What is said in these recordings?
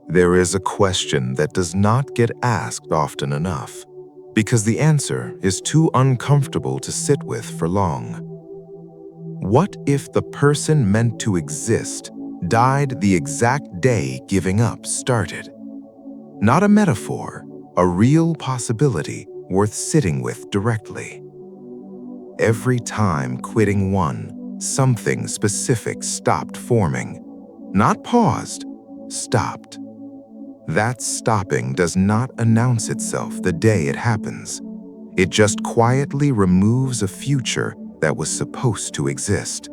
There is a question that does not get asked often enough, because the answer is too uncomfortable to sit with for long. What if the person meant to exist died the exact day giving up started? Not a metaphor, a real possibility worth sitting with directly. Every time quitting one, something specific stopped forming. Not paused, stopped. That stopping does not announce itself the day it happens. It just quietly removes a future that was supposed to exist,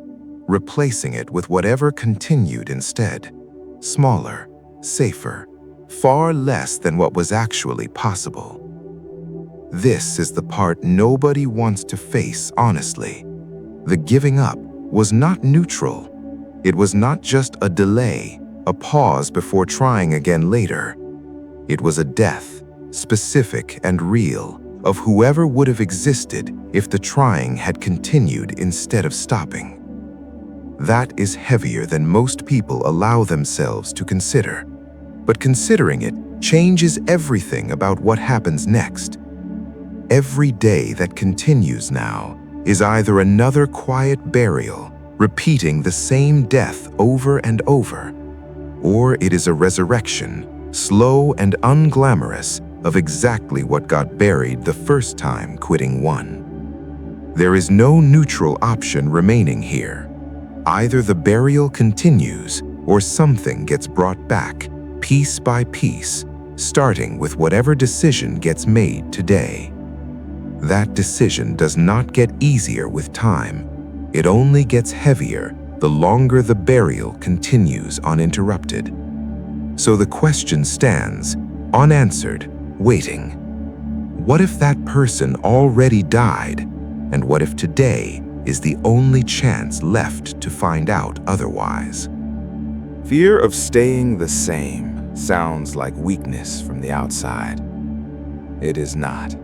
replacing it with whatever continued instead. Smaller, safer, far less than what was actually possible. This is the part nobody wants to face honestly. The giving up was not neutral. It was not just a delay, a pause before trying again later. It was a death, specific and real, of whoever would have existed if the trying had continued instead of stopping. That is heavier than most people allow themselves to consider. But considering it changes everything about what happens next. Every day that continues now is either another quiet burial, repeating the same death over and over, or it is a resurrection, slow and unglamorous, of exactly what got buried the first time quitting one. There is no neutral option remaining here. Either the burial continues or something gets brought back, piece by piece, starting with whatever decision gets made today. That decision does not get easier with time. It only gets heavier the longer the burial continues uninterrupted. So the question stands, unanswered, waiting. What if that person already died? And what if today is the only chance left to find out otherwise? Fear of staying the same sounds like weakness from the outside. It is not.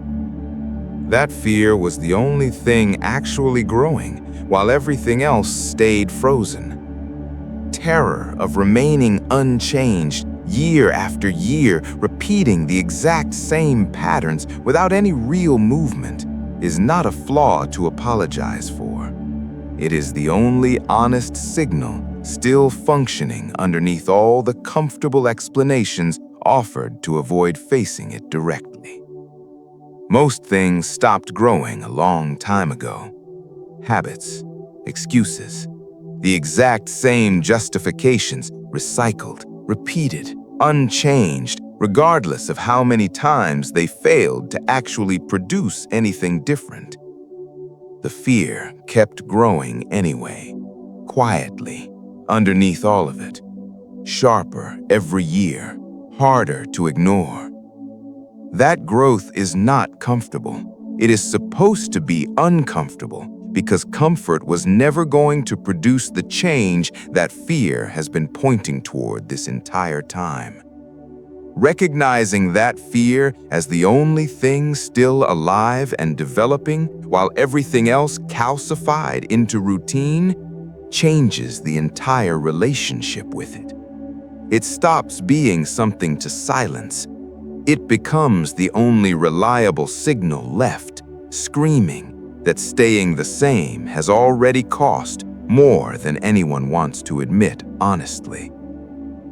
That fear was the only thing actually growing while everything else stayed frozen. Terror of remaining unchanged year after year, repeating the exact same patterns without any real movement, is not a flaw to apologize for. It is the only honest signal still functioning underneath all the comfortable explanations offered to avoid facing it directly. Most things stopped growing a long time ago. Habits, excuses, the exact same justifications, recycled, repeated, unchanged, regardless of how many times they failed to actually produce anything different. The fear kept growing anyway, quietly, underneath all of it, sharper every year, harder to ignore. That growth is not comfortable. It is supposed to be uncomfortable because comfort was never going to produce the change that fear has been pointing toward this entire time. Recognizing that fear as the only thing still alive and developing while everything else calcified into routine changes the entire relationship with it. It stops being something to silence. It becomes the only reliable signal left, screaming that staying the same has already cost more than anyone wants to admit honestly.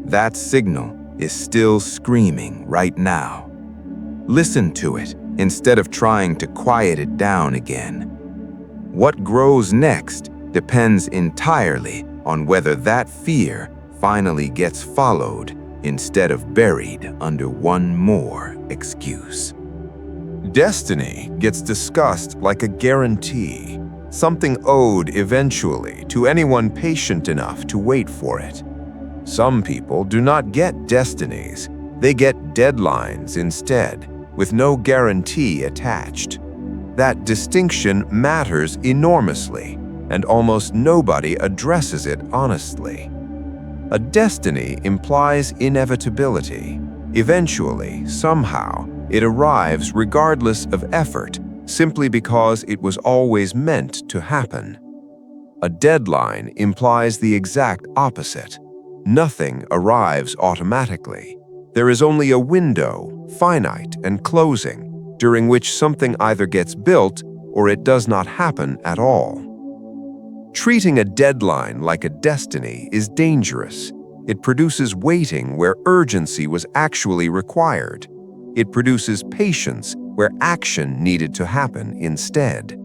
That signal is still screaming right now. Listen to it instead of trying to quiet it down again. What grows next depends entirely on whether that fear finally gets followed instead of buried under one more excuse. Destiny gets discussed like a guarantee, something owed eventually to anyone patient enough to wait for it. Some people do not get destinies, they get deadlines instead, with no guarantee attached. That distinction matters enormously, and almost nobody addresses it honestly. A destiny implies inevitability. Eventually, somehow, it arrives regardless of effort, simply because it was always meant to happen. A deadline implies the exact opposite. Nothing arrives automatically. There is only a window, finite and closing, during which something either gets built or it does not happen at all. Treating a deadline like a destiny is dangerous. It produces waiting where urgency was actually required. It produces patience where action needed to happen instead.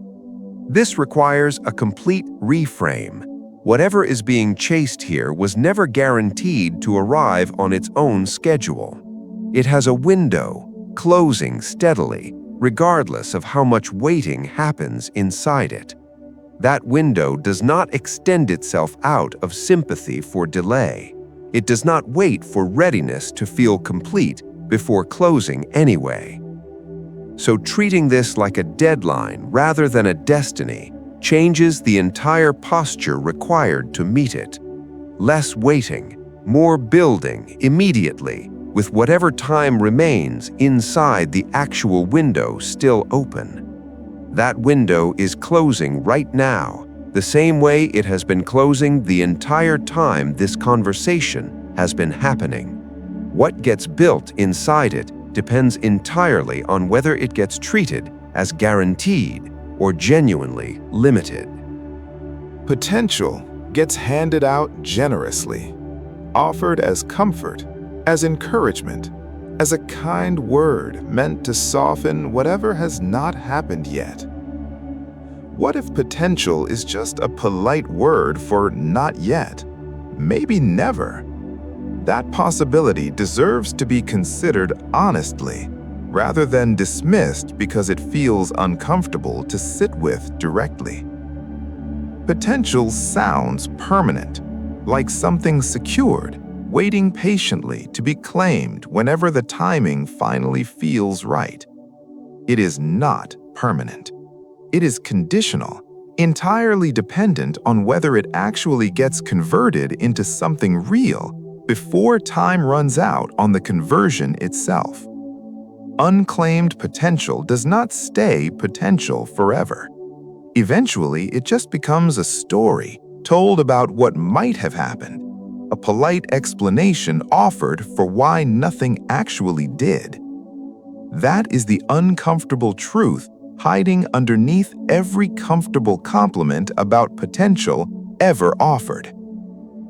This requires a complete reframe. Whatever is being chased here was never guaranteed to arrive on its own schedule. It has a window, closing steadily, regardless of how much waiting happens inside it. That window does not extend itself out of sympathy for delay. It does not wait for readiness to feel complete before closing anyway. So treating this like a deadline rather than a destiny changes the entire posture required to meet it. Less waiting, more building immediately, with whatever time remains inside the actual window still open. That window is closing right now, the same way it has been closing the entire time this conversation has been happening. What gets built inside it depends entirely on whether it gets treated as guaranteed or genuinely limited. Potential gets handed out generously, offered as comfort, as encouragement, as a kind word meant to soften whatever has not happened yet. What if potential is just a polite word for not yet, maybe never? That possibility deserves to be considered honestly, rather than dismissed because it feels uncomfortable to sit with directly. Potential sounds permanent, like something secured, waiting patiently to be claimed whenever the timing finally feels right. It is not permanent. It is conditional, entirely dependent on whether it actually gets converted into something real before time runs out on the conversion itself. Unclaimed potential does not stay potential forever. Eventually, it just becomes a story told about what might have happened, a polite explanation offered for why nothing actually did. That is the uncomfortable truth hiding underneath every comfortable compliment about potential ever offered.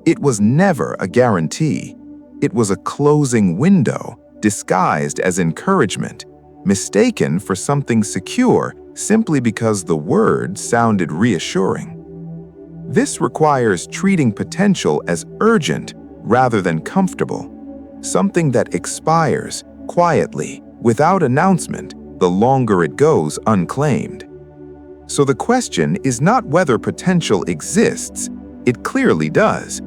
It was never a guarantee. It was a closing window disguised as encouragement, mistaken for something secure simply because the word sounded reassuring. This requires treating potential as urgent rather than comfortable, something that expires quietly, without announcement, the longer it goes unclaimed. So the question is not whether potential exists. It clearly does.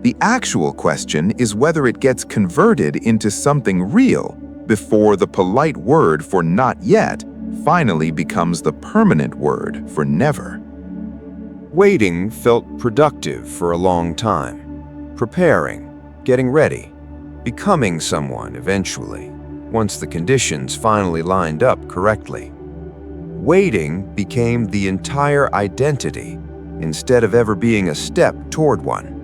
The actual question is whether it gets converted into something real before the polite word for not yet finally becomes the permanent word for never. Waiting felt productive for a long time. Preparing, getting ready, becoming someone eventually, once the conditions finally lined up correctly. Waiting became the entire identity instead of ever being a step toward one.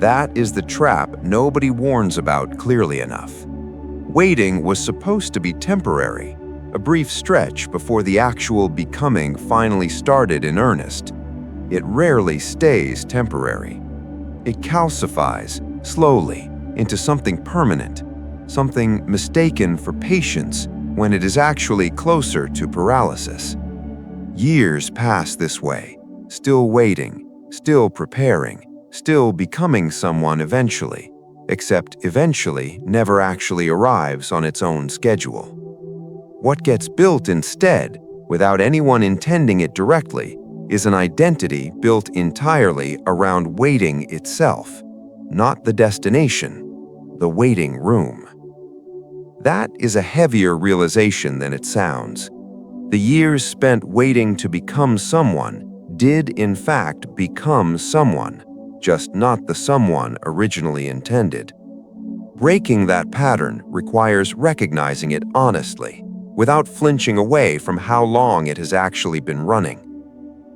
That is the trap nobody warns about clearly enough. Waiting was supposed to be temporary, a brief stretch before the actual becoming finally started in earnest. It rarely stays temporary. It calcifies, slowly, into something permanent, something mistaken for patience when it is actually closer to paralysis. Years pass this way, still waiting, still preparing, still becoming someone eventually, except eventually never actually arrives on its own schedule. What gets built instead, without anyone intending it directly, is an identity built entirely around waiting itself, not the destination, the waiting room. That is a heavier realization than it sounds. The years spent waiting to become someone did in fact become someone, just not the someone originally intended. Breaking that pattern requires recognizing it honestly, without flinching away from how long it has actually been running.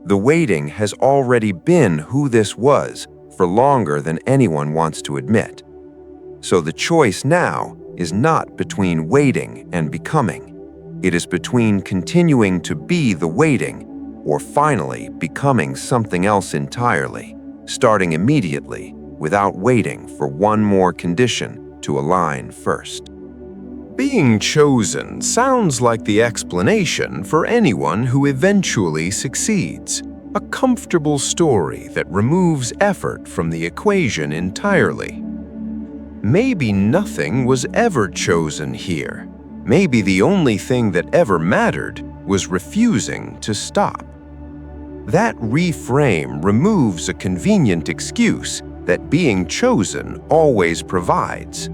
The waiting has already been who this was for longer than anyone wants to admit. So the choice now is not between waiting and becoming. It is between continuing to be the waiting or finally becoming something else entirely, starting immediately without waiting for one more condition to align first. Being chosen sounds like the explanation for anyone who eventually succeeds. A comfortable story that removes effort from the equation entirely. Maybe nothing was ever chosen here. Maybe the only thing that ever mattered was refusing to stop. That reframe removes a convenient excuse that being chosen always provides.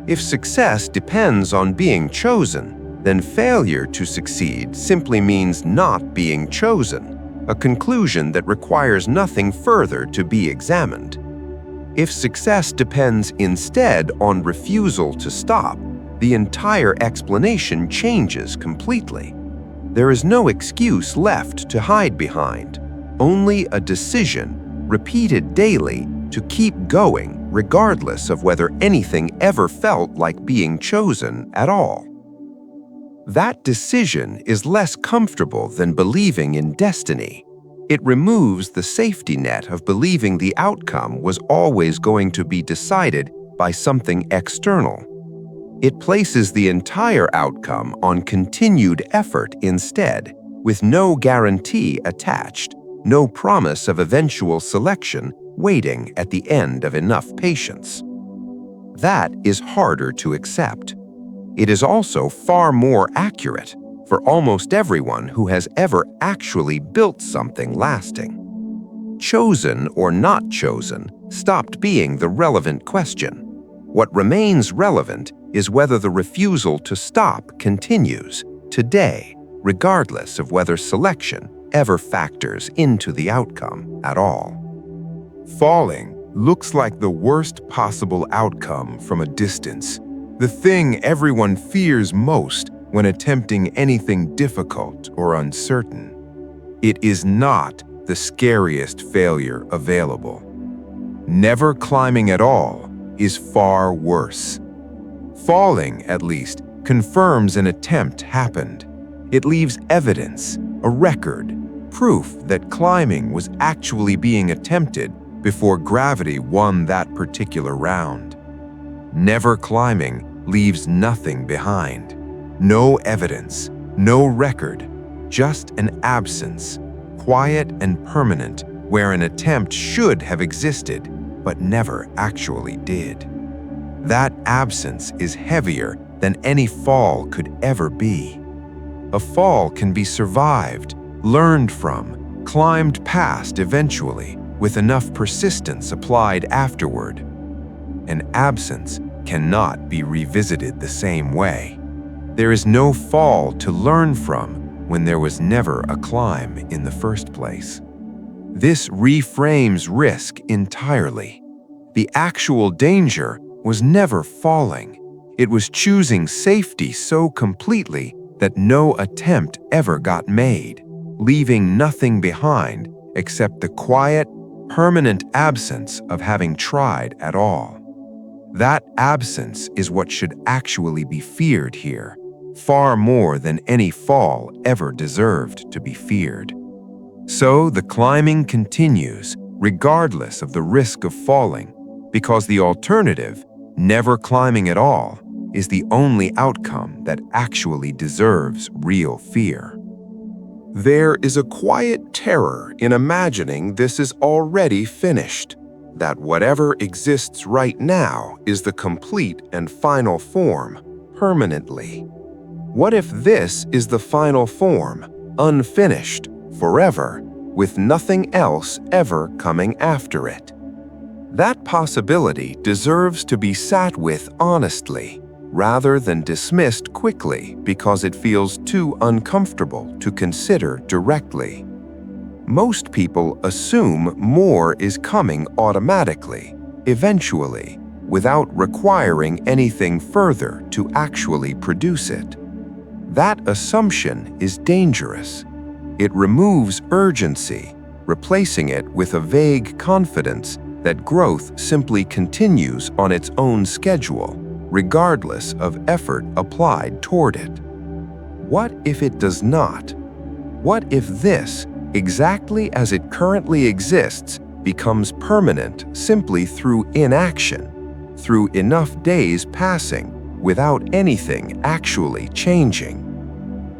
If success depends on being chosen, then failure to succeed simply means not being chosen, a conclusion that requires nothing further to be examined. If success depends instead on refusal to stop, the entire explanation changes completely. There is no excuse left to hide behind, only a decision, repeated daily, to keep going regardless of whether anything ever felt like being chosen at all. That decision is less comfortable than believing in destiny. It removes the safety net of believing the outcome was always going to be decided by something external. It places the entire outcome on continued effort instead, with no guarantee attached, no promise of eventual selection waiting at the end of enough patience. That is harder to accept. It is also far more accurate for almost everyone who has ever actually built something lasting. Chosen or not chosen stopped being the relevant question. What remains relevant is whether the refusal to stop continues today, regardless of whether selection ever factors into the outcome at all. Falling looks like the worst possible outcome from a distance, the thing everyone fears most when attempting anything difficult or uncertain. It is not the scariest failure available. Never climbing at all is far worse. Falling, at least, confirms an attempt happened. It leaves evidence, a record, proof that climbing was actually being attempted before gravity won that particular round. Never climbing leaves nothing behind. No evidence, no record, just an absence, quiet and permanent, where an attempt should have existed, but never actually did. That absence is heavier than any fall could ever be. A fall can be survived, learned from, climbed past eventually, with enough persistence applied afterward. An absence cannot be revisited the same way. There is no fall to learn from when there was never a climb in the first place. This reframes risk entirely. The actual danger was never falling. It was choosing safety so completely that no attempt ever got made, leaving nothing behind except the quiet, permanent absence of having tried at all. That absence is what should actually be feared here, far more than any fall ever deserved to be feared. So the climbing continues, regardless of the risk of falling, because the alternative, never climbing at all, is the only outcome that actually deserves real fear. There is a quiet terror in imagining this is already finished, that whatever exists right now is the complete and final form, permanently. What if this is the final form, unfinished, forever, with nothing else ever coming after it? That possibility deserves to be sat with honestly, rather than dismissed quickly because it feels too uncomfortable to consider directly. Most people assume more is coming automatically, eventually, without requiring anything further to actually produce it. That assumption is dangerous. It removes urgency, replacing it with a vague confidence that growth simply continues on its own schedule, regardless of effort applied toward it. What if it does not? What if this, exactly as it currently exists, becomes permanent simply through inaction, through enough days passing without anything actually changing?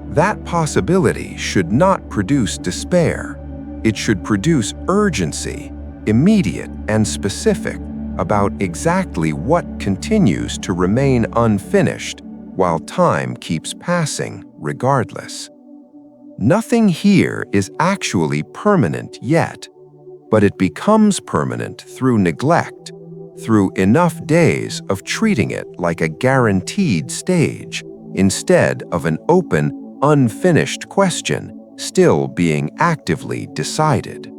That possibility should not produce despair. It should produce urgency, immediate and specific, about exactly what continues to remain unfinished while time keeps passing regardless. Nothing here is actually permanent yet, but it becomes permanent through neglect, through enough days of treating it like a guaranteed stage instead of an open, unfinished question still being actively decided.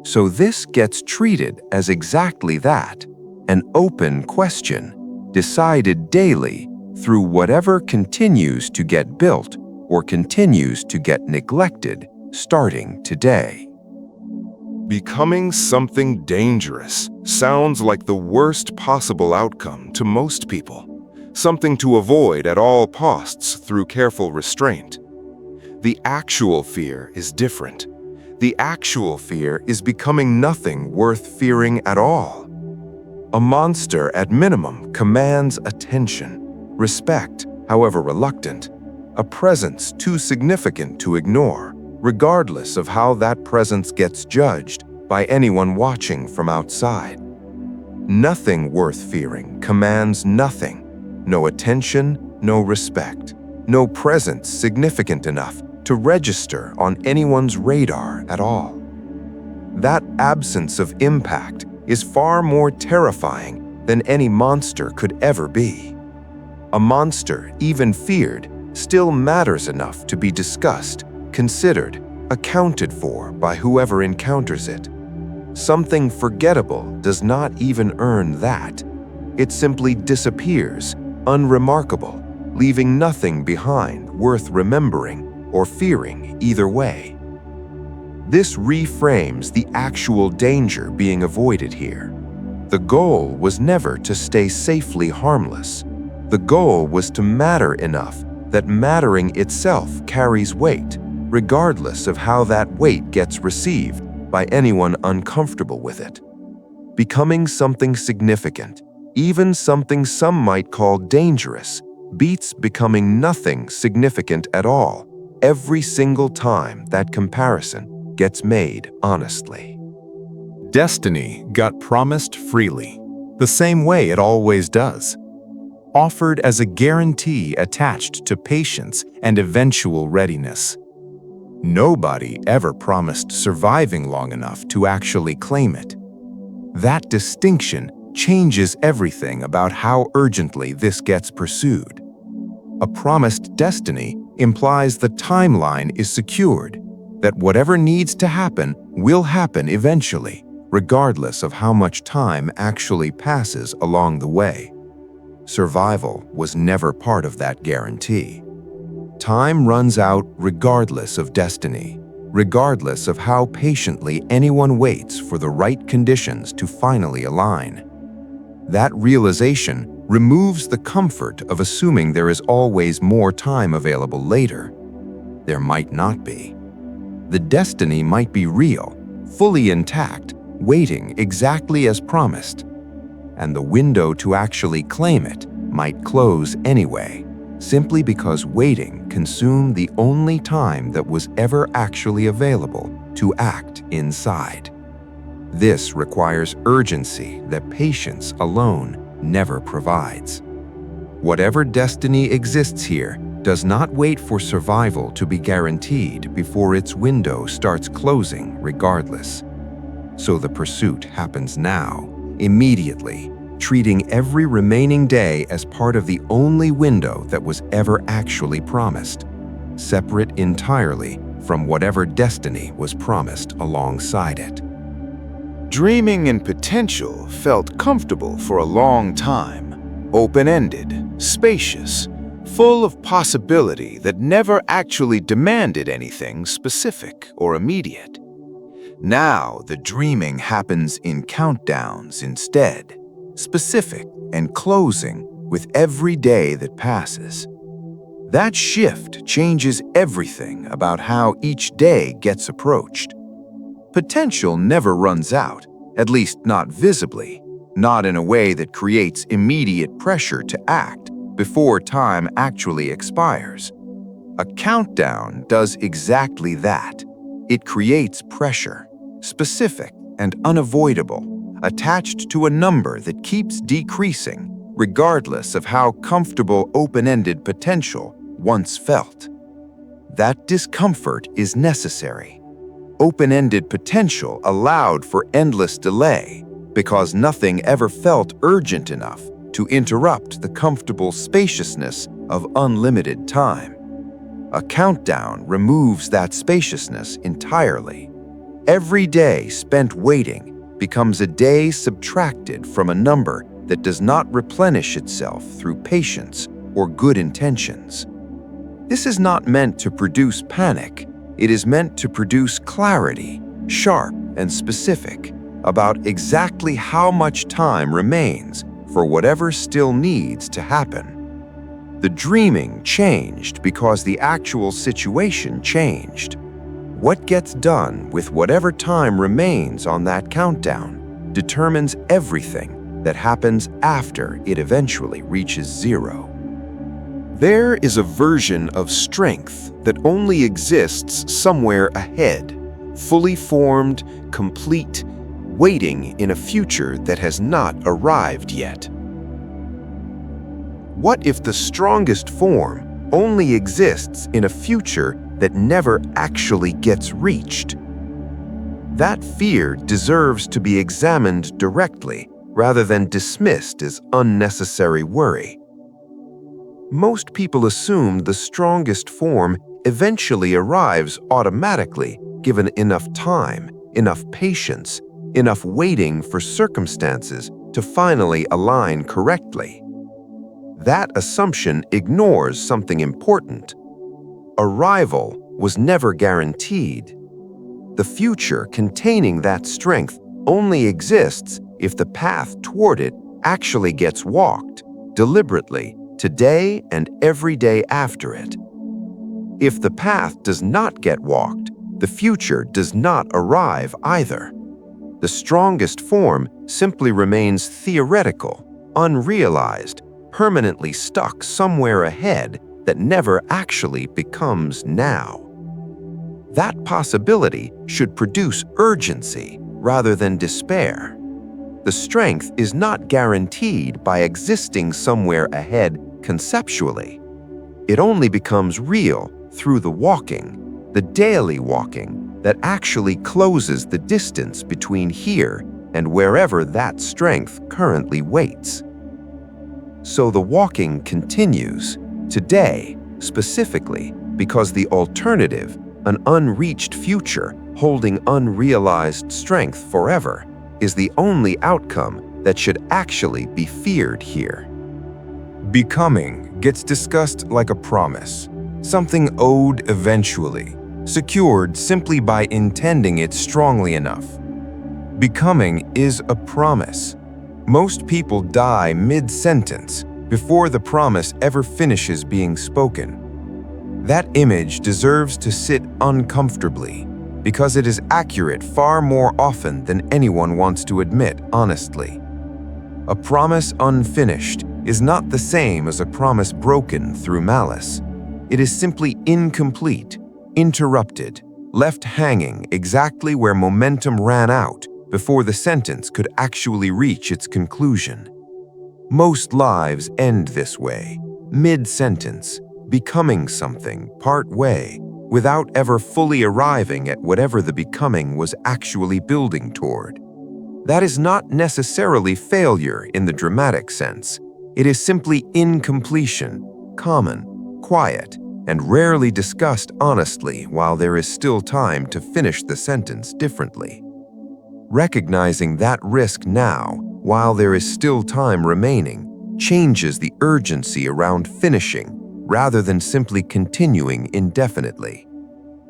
So this gets treated as exactly that, an open question, decided daily through whatever continues to get built or continues to get neglected starting today. Becoming something dangerous sounds like the worst possible outcome to most people, something to avoid at all costs through careful restraint. The actual fear is different. The actual fear is becoming nothing worth fearing at all. A monster, at minimum, commands attention, respect, however reluctant, a presence too significant to ignore, regardless of how that presence gets judged by anyone watching from outside. Nothing worth fearing commands nothing, no attention, no respect, no presence significant enough to register on anyone's radar at all. That absence of impact is far more terrifying than any monster could ever be. A monster, even feared, still matters enough to be discussed, considered, accounted for by whoever encounters it. Something forgettable does not even earn that. It simply disappears, unremarkable, leaving nothing behind worth remembering or fearing either way. This reframes the actual danger being avoided here. The goal was never to stay safely harmless. The goal was to matter enough that mattering itself carries weight, regardless of how that weight gets received by anyone uncomfortable with it. Becoming something significant, even something some might call dangerous, beats becoming nothing significant at all every single time that comparison gets made honestly. Destiny got promised freely, the same way it always does, offered as a guarantee attached to patience and eventual readiness. Nobody ever promised surviving long enough to actually claim it. That distinction changes everything about how urgently this gets pursued. A promised destiny implies the timeline is secured, that whatever needs to happen will happen eventually, regardless of how much time actually passes along the way. Survival was never part of that guarantee. Time runs out regardless of destiny, regardless of how patiently anyone waits for the right conditions to finally align. That realization removes the comfort of assuming there is always more time available later. There might not be. The destiny might be real, fully intact, waiting exactly as promised. And the window to actually claim it might close anyway, simply because waiting consumed the only time that was ever actually available to act inside. This requires urgency that patience alone never provides. Whatever destiny exists here does not wait for survival to be guaranteed before its window starts closing regardless. So the pursuit happens now, immediately, treating every remaining day as part of the only window that was ever actually promised, separate entirely from whatever destiny was promised alongside it. Dreaming in potential felt comfortable for a long time, open-ended, spacious, full of possibility that never actually demanded anything specific or immediate. Now the dreaming happens in countdowns instead, specific and closing with every day that passes. That shift changes everything about how each day gets approached. Potential never runs out, at least not visibly, not in a way that creates immediate pressure to act before time actually expires. A countdown does exactly that. It creates pressure, specific and unavoidable, attached to a number that keeps decreasing, regardless of how comfortable open-ended potential once felt. That discomfort is necessary. Open-ended potential allowed for endless delay because nothing ever felt urgent enough to interrupt the comfortable spaciousness of unlimited time. A countdown removes that spaciousness entirely. Every day spent waiting becomes a day subtracted from a number that does not replenish itself through patience or good intentions. This is not meant to produce panic. It is meant to produce clarity, sharp and specific, about exactly how much time remains for whatever still needs to happen. The dreaming changed because the actual situation changed. What gets done with whatever time remains on that countdown determines everything that happens after it eventually reaches zero. There is a version of strength that only exists somewhere ahead, fully formed, complete, waiting in a future that has not arrived yet. What if the strongest form only exists in a future that never actually gets reached? That fear deserves to be examined directly rather than dismissed as unnecessary worry. Most people assume the strongest form eventually arrives automatically given enough time, enough patience, enough waiting for circumstances to finally align correctly. That assumption ignores something important. Arrival was never guaranteed. The future containing that strength only exists if the path toward it actually gets walked, deliberately, today and every day after it. If the path does not get walked, the future does not arrive either. The strongest form simply remains theoretical, unrealized, permanently stuck somewhere ahead that never actually becomes now. That possibility should produce urgency rather than despair. The strength is not guaranteed by existing somewhere ahead conceptually. It only becomes real through the walking, the daily walking, that actually closes the distance between here and wherever that strength currently waits. So the walking continues, today, specifically, because the alternative, an unreached future holding unrealized strength forever, is the only outcome that should actually be feared here. Becoming gets discussed like a promise, something owed eventually, secured simply by intending it strongly enough. Becoming is a promise. Most people die mid-sentence before the promise ever finishes being spoken. That image deserves to sit uncomfortably because it is accurate far more often than anyone wants to admit honestly. A promise unfinished is not the same as a promise broken through malice. It is simply incomplete, interrupted, left hanging exactly where momentum ran out before the sentence could actually reach its conclusion. Most lives end this way, mid-sentence, becoming something part-way, without ever fully arriving at whatever the becoming was actually building toward. That is not necessarily failure in the dramatic sense. It is simply incompletion, common, quiet, and rarely discussed honestly while there is still time to finish the sentence differently. Recognizing that risk now, while there is still time remaining, changes the urgency around finishing rather than simply continuing indefinitely.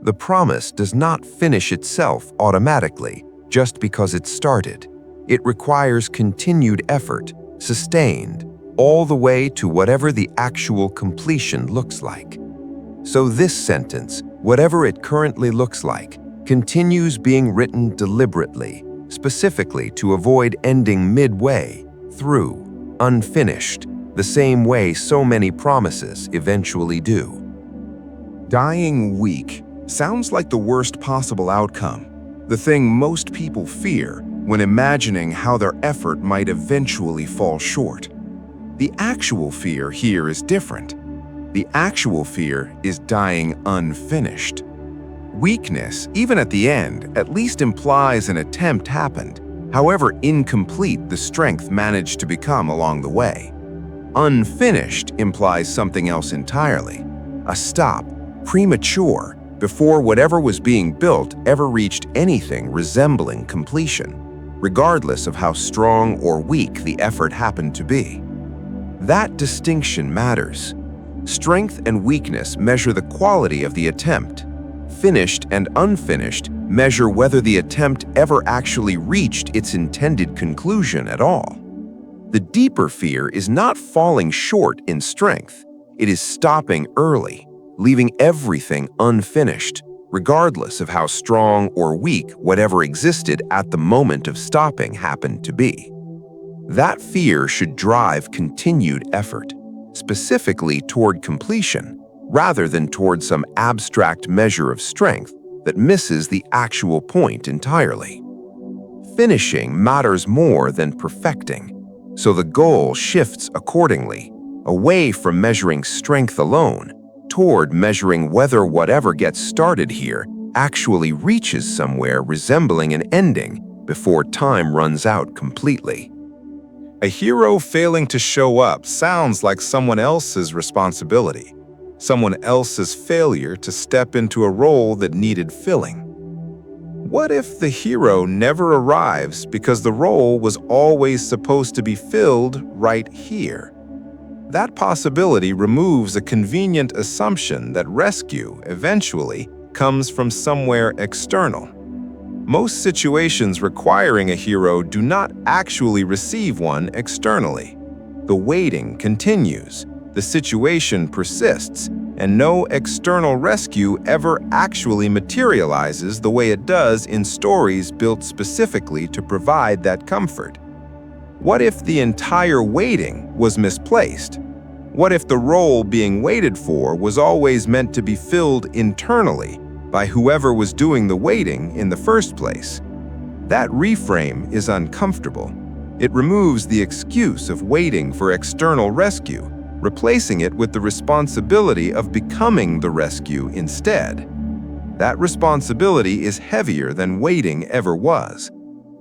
The promise does not finish itself automatically just because it started. It requires continued effort, sustained, all the way to whatever the actual completion looks like. So this sentence, whatever it currently looks like, continues being written deliberately, specifically to avoid ending midway, through, unfinished, the same way so many promises eventually do. Dying weak sounds like the worst possible outcome, the thing most people fear when imagining how their effort might eventually fall short. The actual fear here is different. The actual fear is dying unfinished. Weakness, even at the end, at least implies an attempt happened, however incomplete the strength managed to become along the way. Unfinished implies something else entirely, a stop, premature, before whatever was being built ever reached anything resembling completion, regardless of how strong or weak the effort happened to be. That distinction matters. Strength and weakness measure the quality of the attempt. Finished and unfinished measure whether the attempt ever actually reached its intended conclusion at all. The deeper fear is not falling short in strength. It is stopping early, leaving everything unfinished, regardless of how strong or weak whatever existed at the moment of stopping happened to be. That fear should drive continued effort, specifically toward completion, rather than toward some abstract measure of strength that misses the actual point entirely. Finishing matters more than perfecting, so the goal shifts accordingly, away from measuring strength alone, toward measuring whether whatever gets started here actually reaches somewhere resembling an ending before time runs out completely. A hero failing to show up sounds like someone else's responsibility, someone else's failure to step into a role that needed filling. What if the hero never arrives because the role was always supposed to be filled right here? That possibility removes a convenient assumption that rescue, eventually, comes from somewhere external. Most situations requiring a hero do not actually receive one externally. The waiting continues, the situation persists, and no external rescue ever actually materializes the way it does in stories built specifically to provide that comfort. What if the entire waiting was misplaced? What if the role being waited for was always meant to be filled internally by whoever was doing the waiting in the first place? That reframe is uncomfortable. It removes the excuse of waiting for external rescue, replacing it with the responsibility of becoming the rescue instead. That responsibility is heavier than waiting ever was,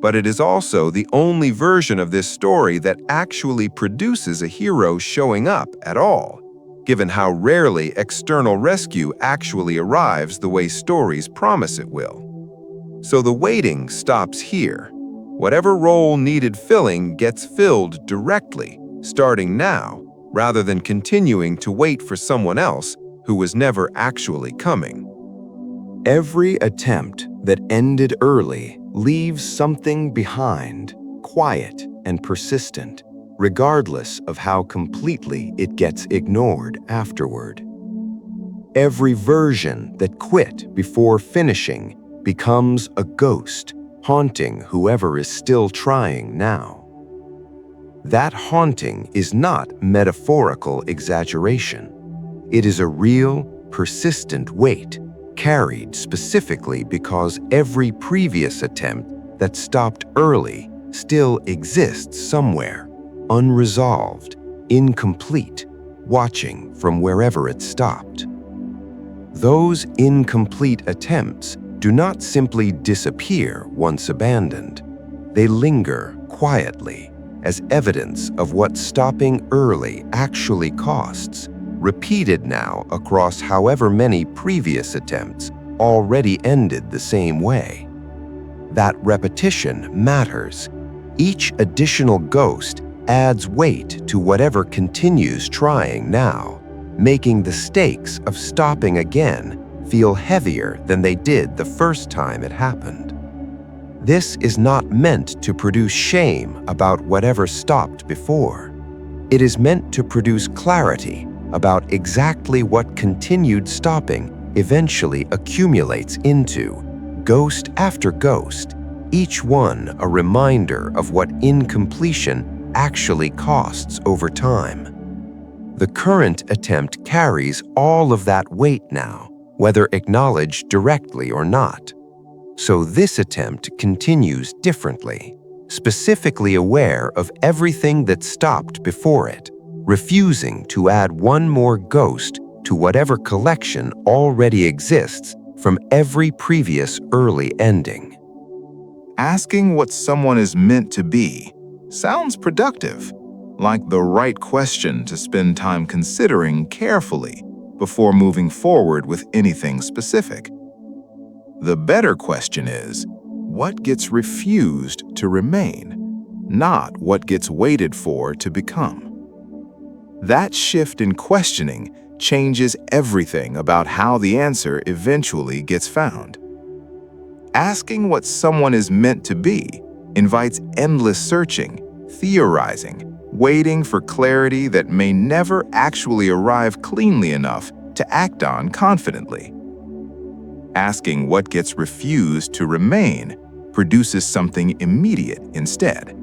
but it is also the only version of this story that actually produces a hero showing up at all, given how rarely external rescue actually arrives the way stories promise it will. So the waiting stops here. Whatever role needed filling gets filled directly, starting now, rather than continuing to wait for someone else who was never actually coming. Every attempt that ended early leaves something behind, quiet and persistent, regardless of how completely it gets ignored afterward. Every version that quit before finishing becomes a ghost, haunting whoever is still trying now. That haunting is not metaphorical exaggeration. It is a real, persistent weight, carried specifically because every previous attempt that stopped early still exists somewhere, unresolved, incomplete, watching from wherever it stopped. Those incomplete attempts do not simply disappear once abandoned. They linger quietly as evidence of what stopping early actually costs, repeated now across however many previous attempts already ended the same way. That repetition matters. Each additional ghost adds weight to whatever continues trying now, making the stakes of stopping again feel heavier than they did the first time it happened. This is not meant to produce shame about whatever stopped before. It is meant to produce clarity about exactly what continued stopping eventually accumulates into, ghost after ghost, each one a reminder of what incompletion actually costs over time. The current attempt carries all of that weight now, whether acknowledged directly or not. So this attempt continues differently, specifically aware of everything that stopped before it, refusing to add one more ghost to whatever collection already exists from every previous early ending. Asking what someone is meant to be sounds productive, like the right question to spend time considering carefully before moving forward with anything specific. The better question is, what gets refused to remain, not what gets waited for to become? That shift in questioning changes everything about how the answer eventually gets found. Asking what someone is meant to be invites endless searching, theorizing, waiting for clarity that may never actually arrive cleanly enough to act on confidently. Asking what gets refused to remain produces something immediate instead,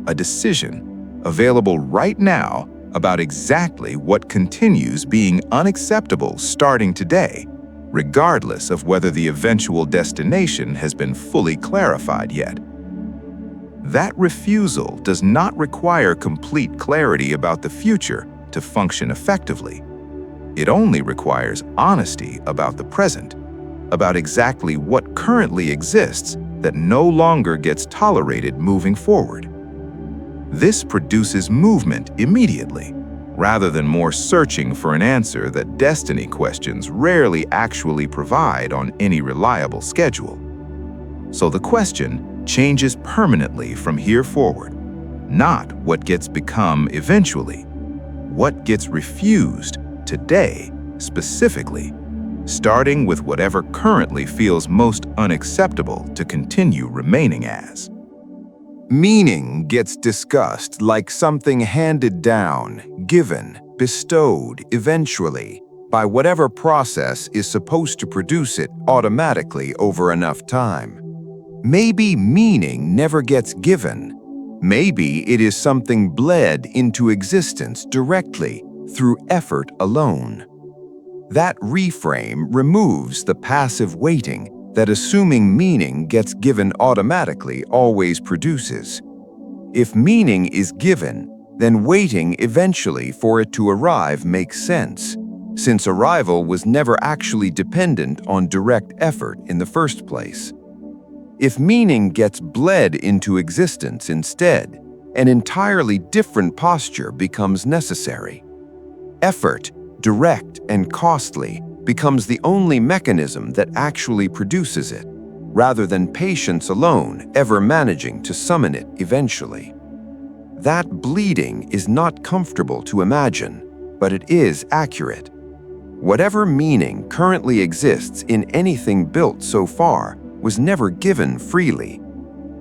a decision available right now about exactly what continues being unacceptable starting today, regardless of whether the eventual destination has been fully clarified yet. That refusal does not require complete clarity about the future to function effectively. It only requires honesty about the present, about exactly what currently exists that no longer gets tolerated moving forward. This produces movement immediately, rather than more searching for an answer that destiny questions rarely actually provide on any reliable schedule. So the question changes permanently from here forward, not what gets become eventually, what gets refused today specifically, starting with whatever currently feels most unacceptable to continue remaining as. Meaning gets discussed like something handed down, given, bestowed eventually, by whatever process is supposed to produce it automatically over enough time. Maybe meaning never gets given. Maybe it is something bled into existence directly through effort alone. That reframe removes the passive waiting that assuming meaning gets given automatically always produces. If meaning is given, then waiting eventually for it to arrive makes sense, since arrival was never actually dependent on direct effort in the first place. If meaning gets bled into existence instead, an entirely different posture becomes necessary. Effort, direct and costly, becomes the only mechanism that actually produces it, rather than patience alone ever managing to summon it eventually. That bleeding is not comfortable to imagine, but it is accurate. Whatever meaning currently exists in anything built so far was never given freely.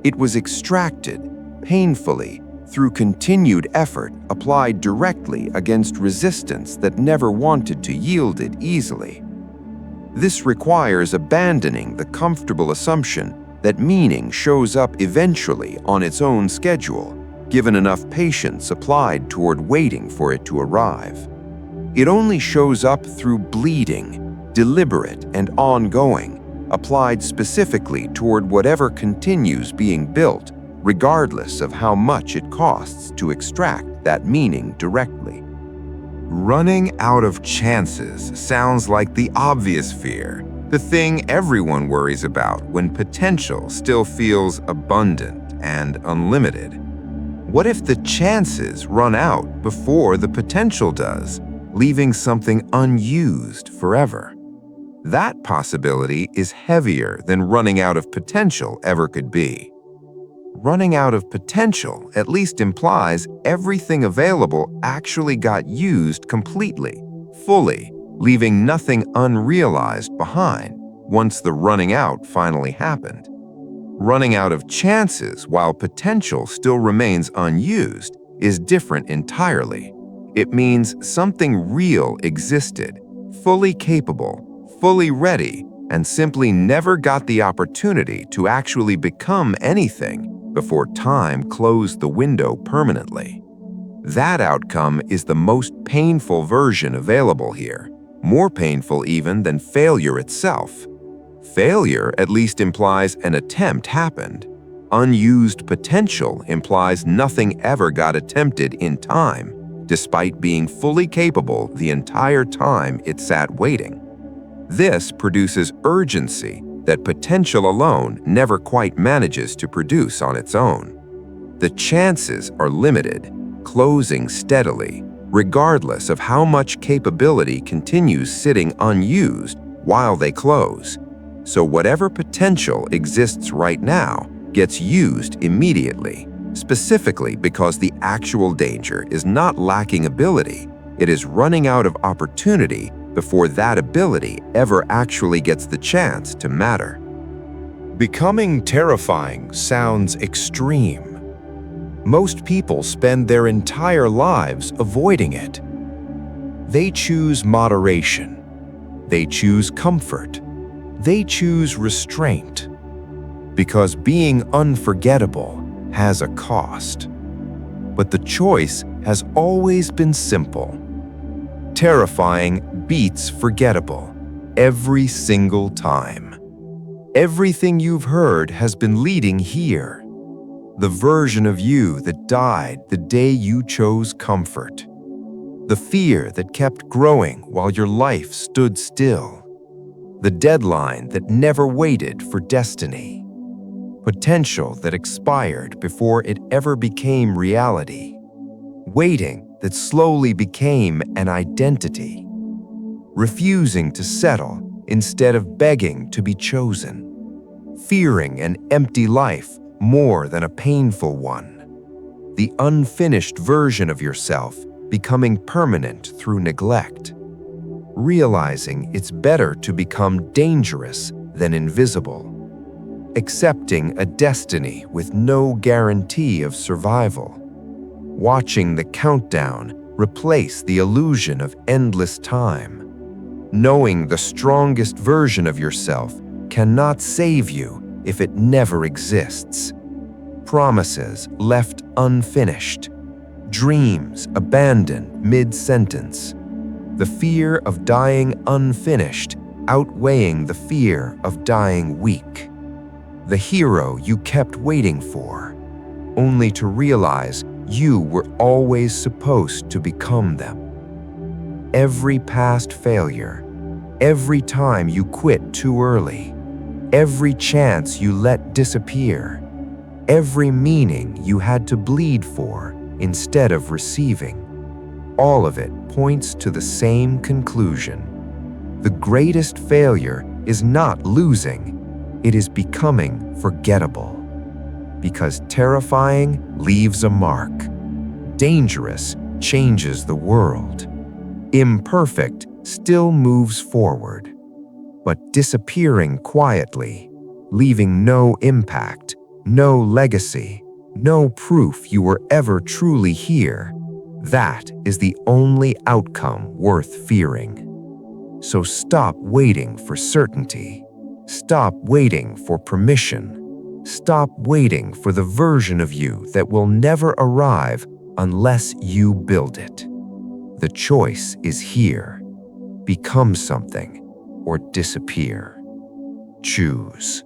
It was extracted, painfully, through continued effort applied directly against resistance that never wanted to yield it easily. This requires abandoning the comfortable assumption that meaning shows up eventually on its own schedule, given enough patience applied toward waiting for it to arrive. It only shows up through bleeding, deliberate and ongoing, applied specifically toward whatever continues being built, regardless of how much it costs to extract that meaning directly. Running out of chances sounds like the obvious fear, the thing everyone worries about when potential still feels abundant and unlimited. What if the chances run out before the potential does, leaving something unused forever? That possibility is heavier than running out of potential ever could be. Running out of potential at least implies everything available actually got used completely, fully, leaving nothing unrealized behind once the running out finally happened. Running out of chances while potential still remains unused is different entirely. It means something real existed, fully capable, fully ready, and simply never got the opportunity to actually become anything before time closed the window permanently. That outcome is the most painful version available here, more painful even than failure itself. Failure at least implies an attempt happened. Unused potential implies nothing ever got attempted in time, despite being fully capable the entire time it sat waiting. This produces urgency that potential alone never quite manages to produce on its own. The chances are limited, closing steadily, regardless of how much capability continues sitting unused while they close. So whatever potential exists right now gets used immediately, specifically because the actual danger is not lacking ability, it is running out of opportunity before that ability ever actually gets the chance to matter. Becoming terrifying sounds extreme. Most people spend their entire lives avoiding it. They choose moderation. They choose comfort. They choose restraint. Because being unforgettable has a cost. But the choice has always been simple. Terrifying beats forgettable every single time. Everything you've heard has been leading here. The version of you that died the day you chose comfort. The fear that kept growing while your life stood still. The deadline that never waited for destiny. Potential that expired before it ever became reality. Waiting that slowly became an identity. Refusing to settle instead of begging to be chosen. Fearing an empty life more than a painful one. The unfinished version of yourself becoming permanent through neglect. Realizing it's better to become dangerous than invisible. Accepting a destiny with no guarantee of survival. Watching the countdown replace the illusion of endless time. Knowing the strongest version of yourself cannot save you if it never exists. Promises left unfinished. Dreams abandoned mid-sentence. The fear of dying unfinished outweighing the fear of dying weak. The hero you kept waiting for, only to realize you were always supposed to become them. Every past failure, every time you quit too early, every chance you let disappear, every meaning you had to bleed for instead of receiving, all of it points to the same conclusion. The greatest failure is not losing, it is becoming forgettable. Because terrifying leaves a mark. Dangerous changes the world. Imperfect still moves forward. But disappearing quietly, leaving no impact, no legacy, no proof you were ever truly here, that is the only outcome worth fearing. So stop waiting for certainty. Stop waiting for permission. Stop waiting for the version of you that will never arrive unless you build it. The choice is here. Become something or disappear. Choose.